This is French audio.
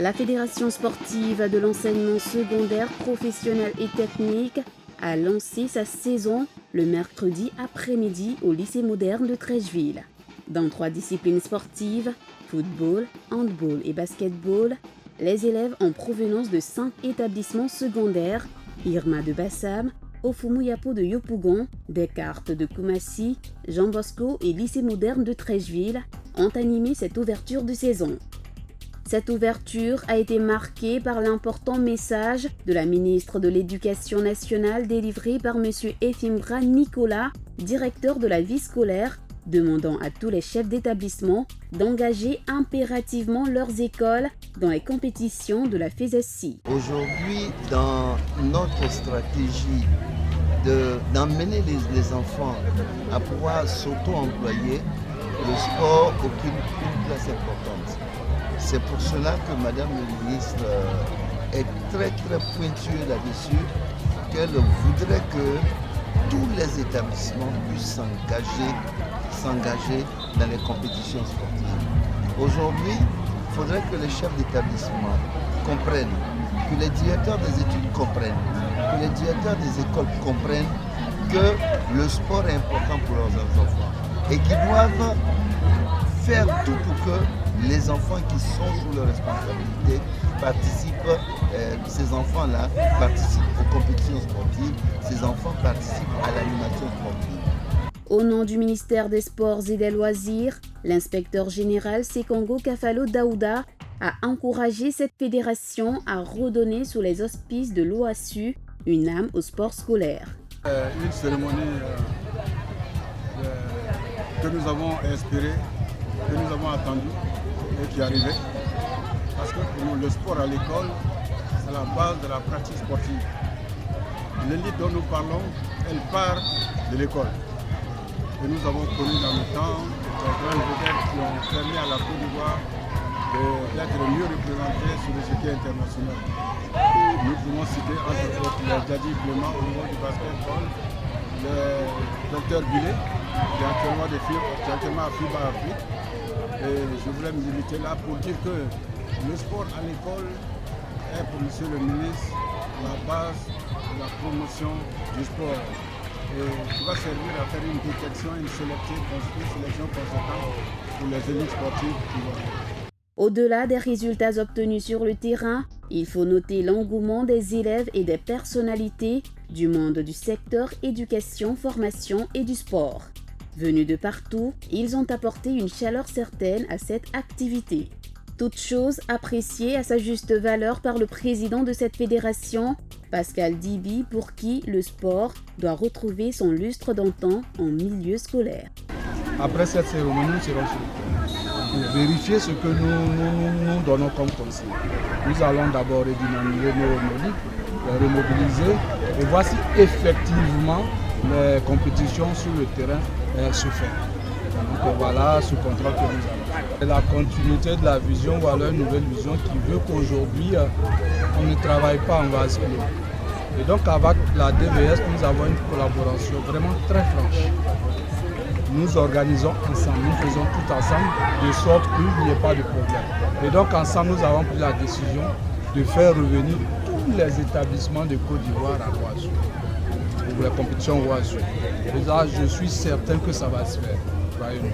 La Fédération sportive de l'enseignement secondaire, professionnel et technique a lancé sa saison le mercredi après-midi au lycée moderne de Treichville. Dans 3 disciplines sportives, football, handball et basketball, les élèves en provenance de 5 établissements secondaires, Irma de Bassam, Ofumuyapo de Yopougon, Descartes de Koumassi, Jean Bosco et lycée moderne de Treichville, ont animé cette ouverture de saison. Cette ouverture a été marquée par l'important message de la ministre de l'Éducation nationale délivré par M. Efimbra Nicolas, directeur de la vie scolaire, demandant à tous les chefs d'établissement d'engager impérativement leurs écoles dans les compétitions de la FESESCI. Aujourd'hui, dans notre stratégie d'emmener les enfants à pouvoir s'auto-employer, le sport occupe une place importante. C'est pour cela que Madame le ministre est très pointueuse là-dessus, qu'elle voudrait que tous les établissements puissent s'engager dans les compétitions sportives. Aujourd'hui, il faudrait que les chefs d'établissement comprennent, que les directeurs des études comprennent, que les directeurs des écoles comprennent que le sport est important pour leurs enfants et qu'ils doivent faire tout pour que les enfants qui sont sous leur responsabilité participent, ces enfants-là participent aux compétitions sportives, ces enfants participent à l'animation sportive. Au nom du ministère des Sports et des Loisirs, l'inspecteur général Sekongo Kafalo Daouda a encouragé cette fédération à redonner sous les auspices de l'OASU une âme au sport scolaire. Une cérémonie que nous avons inspirée, que nous avons attendue et qui est arrivée. Parce que pour nous, le sport à l'école, c'est la base de la pratique sportive. L'élite dont nous parlons, elle part de l'école. Et nous avons connu dans le temps des grandes vedettes qui ont permis à la Côte d'Ivoire d'être mieux représentée sur les équipes internationales. Nous pouvons citer entre autres les Djadji Clément au niveau du basketball, le Dr Billet, qui est actuellement à FIBA Afrique. Et je voulais me limiter là pour dire que le sport à l'école est pour M. le ministre la base de la promotion du sport. Et qui va servir à faire une détection, une sélection conséquente pour les élites sportives qui vont. Au-delà des résultats obtenus sur le terrain, il faut noter l'engouement des élèves et des personnalités du monde du secteur éducation, formation et du sport. Venus de partout, ils ont apporté une chaleur certaine à cette activité. Toute chose appréciée à sa juste valeur par le président de cette fédération, Pascal Dibi, pour qui le sport doit retrouver son lustre d'antan en milieu scolaire. Après cette cérémonie, nous serons pour vérifier ce que nous donnons comme conseil. Nous allons d'abord redynamiser nos ligues, les remobiliser et voici effectivement les compétitions sur le terrain se font. Donc voilà ce contrôle que nous avons. Et la continuité de la vision, voilà une nouvelle vision qui veut qu'aujourd'hui on ne travaille pas en vase clos. Et donc avec la DVS, nous avons une collaboration vraiment très franche. Nous organisons ensemble, nous faisons tout ensemble de sorte qu'il n'y ait pas de problème. Et donc ensemble, nous avons pris la décision de faire revenir tous les établissements de Côte d'Ivoire à l'OASU, pour les compétitions OASU. Et là, je suis certain que ça va se faire. Croyez-moi.